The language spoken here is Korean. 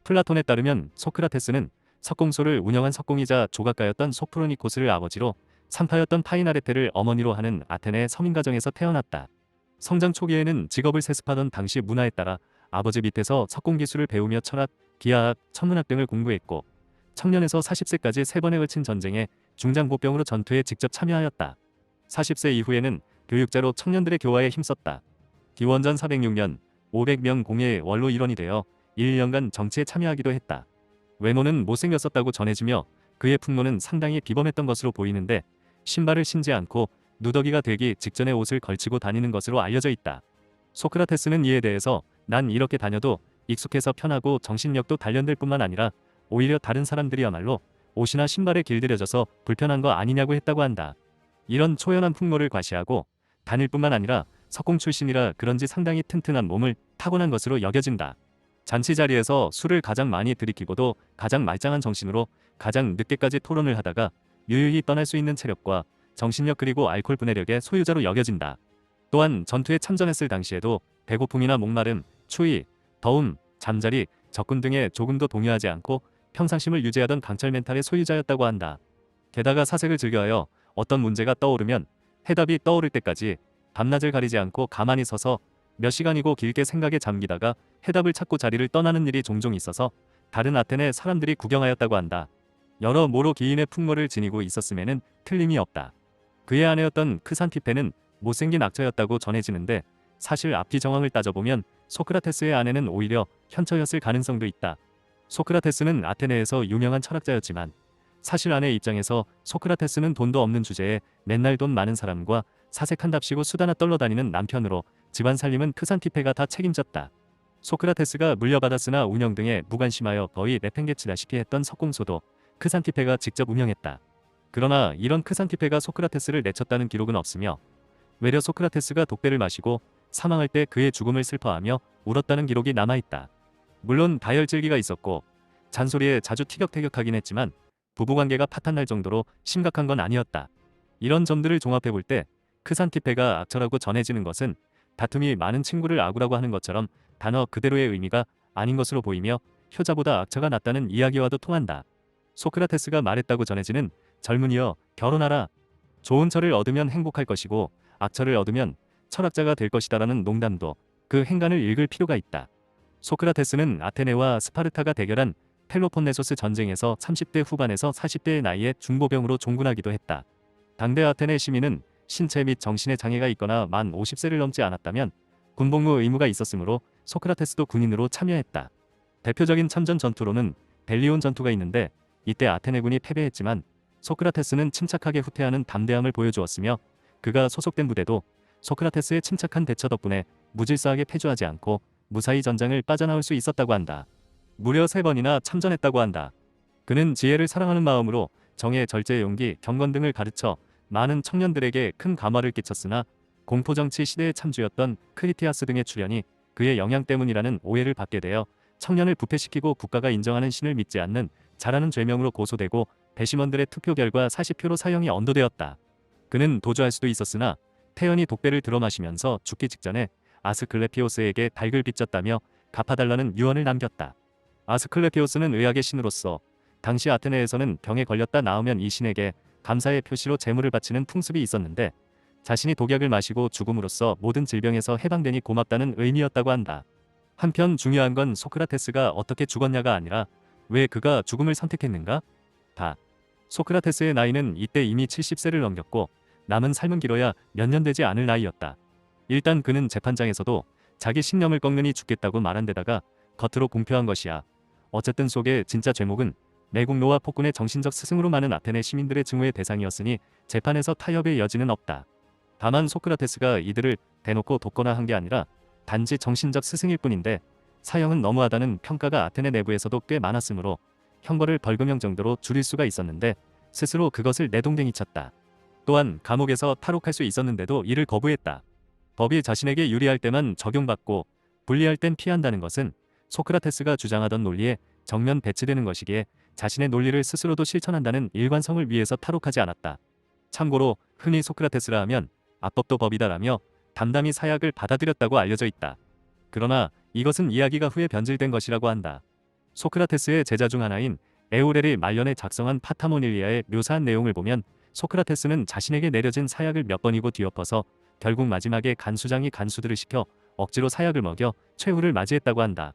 플라톤에 따르면 소크라테스는 석공소를 운영한 석공이자 조각가였던 소프로니코스를 아버지로, 산파였던 파이나레테를 어머니로 하는 아테네 서민 가정에서 태어났다. 성장 초기에는 직업을 세습하던 당시 문화에 따라 아버지 밑에서 석공 기술을 배우며 철학, 기하학, 천문학 등을 공부했고, 청년에서 40세까지 3번에 걸친 전쟁에 중장보병으로 전투에 직접 참여하였다. 40세 이후에는 교육자로 청년들의 교화에 힘썼다. 기원전 406년 500명 공예의 원로 일원이 되어 1년간 정치에 참여하기도 했다. 외모는 못생겼었다고 전해지며 그의 풍모는 상당히 비범했던 것으로 보이는데, 신발을 신지 않고 누더기가 되기 직전에 옷을 걸치고 다니는 것으로 알려져 있다. 소크라테스는 이에 대해서 난 이렇게 다녀도 익숙해서 편하고 정신력도 단련될 뿐만 아니라 오히려 다른 사람들이야말로 옷이나 신발에 길들여져서 불편한 거 아니냐고 했다고 한다. 이런 초연한 풍모를 과시하고 다닐 뿐만 아니라 석공 출신이라 그런지 상당히 튼튼한 몸을 타고난 것으로 여겨진다. 잔치 자리에서 술을 가장 많이 들이키고도 가장 말짱한 정신으로 가장 늦게까지 토론을 하다가 유유히 떠날 수 있는 체력과 정신력 그리고 알코올 분해력의 소유자로 여겨진다. 또한 전투에 참전했을 당시에도 배고픔이나 목마름, 추위, 더움, 잠자리, 적군 등에 조금도 동요하지 않고 평상심을 유지하던 강철 멘탈의 소유자였다고 한다. 게다가 사색을 즐겨하여 어떤 문제가 떠오르면 해답이 떠오를 때까지 밤낮을 가리지 않고 가만히 서서 몇 시간이고 길게 생각에 잠기다가 해답을 찾고 자리를 떠나는 일이 종종 있어서 다른 아테네 사람들이 구경하였다고 한다. 여러모로 기인의 풍모를 지니고 있었음에는 틀림이 없다. 그의 아내였던 크산티페는 못생긴 악처였다고 전해지는데, 사실 앞뒤 정황을 따져보면 소크라테스의 아내는 오히려 현처였을 가능성도 있다. 소크라테스는 아테네에서 유명한 철학자였지만 사실 아내 입장에서 소크라테스는 돈도 없는 주제에 맨날 돈 많은 사람과 사색한답시고 수다나 떨러 다니는 남편으로 집안 살림은 크산티페가 다 책임졌다. 소크라테스가 물려받았으나 운영 등에 무관심하여 거의 내팽개치다시피 했던 석공소도 크산티페가 직접 운영했다. 그러나 이런 크산티페가 소크라테스를 내쳤다는 기록은 없으며, 외려 소크라테스가 독배를 마시고 사망할 때 그의 죽음을 슬퍼하며 울었다는 기록이 남아있다. 물론 다혈질기가 있었고 잔소리에 자주 티격태격하긴 했지만 부부관계가 파탄날 정도로 심각한 건 아니었다. 이런 점들을 종합해볼 때 크산티페가 악처라고 전해지는 것은 다툼이 많은 친구를 아구라고 하는 것처럼 단어 그대로의 의미가 아닌 것으로 보이며 효자보다 악처가 낫다는 이야기와도 통한다. 소크라테스가 말했다고 전해지는 젊은이여 결혼하라. 좋은 처를 얻으면 행복할 것이고 악처를 얻으면 철학자가 될 것이다라는 농담도 그 행간을 읽을 필요가 있다. 소크라테스는 아테네와 스파르타가 대결한 펠로폰네소스 전쟁에서 30대 후반에서 40대의 나이에 중보병으로 종군하기도 했다. 당대 아테네 시민은 신체 및 정신의 장애가 있거나 만 50세를 넘지 않았다면 군복무 의무가 있었으므로 소크라테스도 군인으로 참여했다. 대표적인 참전 전투로는 델리온 전투가 있는데, 이때 아테네군이 패배했지만 소크라테스는 침착하게 후퇴하는 담대함을 보여주었으며, 그가 소속된 부대도 소크라테스의 침착한 대처 덕분에 무질서하게 패주하지 않고 무사히 전장을 빠져나올 수 있었다고 한다. 무려 3번이나 참전했다고 한다. 그는 지혜를 사랑하는 마음으로 정의, 절제, 용기, 경건 등을 가르쳐 많은 청년들에게 큰 감화를 끼쳤으나 공포정치 시대의 참주였던 크리티아스 등의 출현이 그의 영향 때문이라는 오해를 받게 되어 청년을 부패시키고 국가가 인정하는 신을 믿지 않는 자라는 죄명으로 고소되고 배심원들의 투표 결과 40표로 사형이 언도되었다. 그는 도주할 수도 있었으나 태연히 독배를 들어마시면서 죽기 직전에 아스클레피오스에게 닭을 빚졌다며 갚아달라는 유언을 남겼다. 아스클레피오스는 의학의 신으로서 당시 아테네에서는 병에 걸렸다 나으면 이 신에게 감사의 표시로 제물을 바치는 풍습이 있었는데, 자신이 독약을 마시고 죽음으로써 모든 질병에서 해방되니 고맙다는 의미였다고 한다. 한편 중요한 건 소크라테스가 어떻게 죽었냐가 아니라 왜 그가 죽음을 선택했는가? 소크라테스의 나이는 이때 이미 70세를 넘겼고 남은 삶은 길어야 몇 년 되지 않을 나이였다. 일단 그는 재판장에서도 자기 신념을 꺾느니 죽겠다고 말한 데다가 겉으로 공표한 것이야. 어쨌든 속의 진짜 죄목은 매국노와 폭군의 정신적 스승으로 많은 아테네 시민들의 증오의 대상이었으니 재판에서 타협의 여지는 없다. 다만 소크라테스가 이들을 대놓고 돕거나 한 게 아니라 단지 정신적 스승일 뿐인데, 사형은 너무하다는 평가가 아테네 내부에서도 꽤 많았으므로 형벌을 벌금형 정도로 줄일 수가 있었는데 스스로 그것을 내동댕이 쳤다. 또한 감옥에서 탈옥할 수 있었는데도 이를 거부했다. 법이 자신에게 유리할 때만 적용받고 불리할 땐 피한다는 것은 소크라테스가 주장하던 논리에 정면 배치되는 것이기에 자신의 논리를 스스로도 실천한다는 일관성을 위해서 탈옥하지 않았다. 참고로 흔히 소크라테스라 하면 악법도 법이다라며 담담히 사약을 받아들였다고 알려져 있다. 그러나 이것은 이야기가 후에 변질된 것이라고 한다. 소크라테스의 제자 중 하나인 에우렐이 말년에 작성한 파타모닐리아의 묘사한 내용을 보면 소크라테스는 자신에게 내려진 사약을 몇 번이고 뒤엎어서 결국 마지막에 간수장이 간수들을 시켜 억지로 사약을 먹여 최후를 맞이했다고 한다.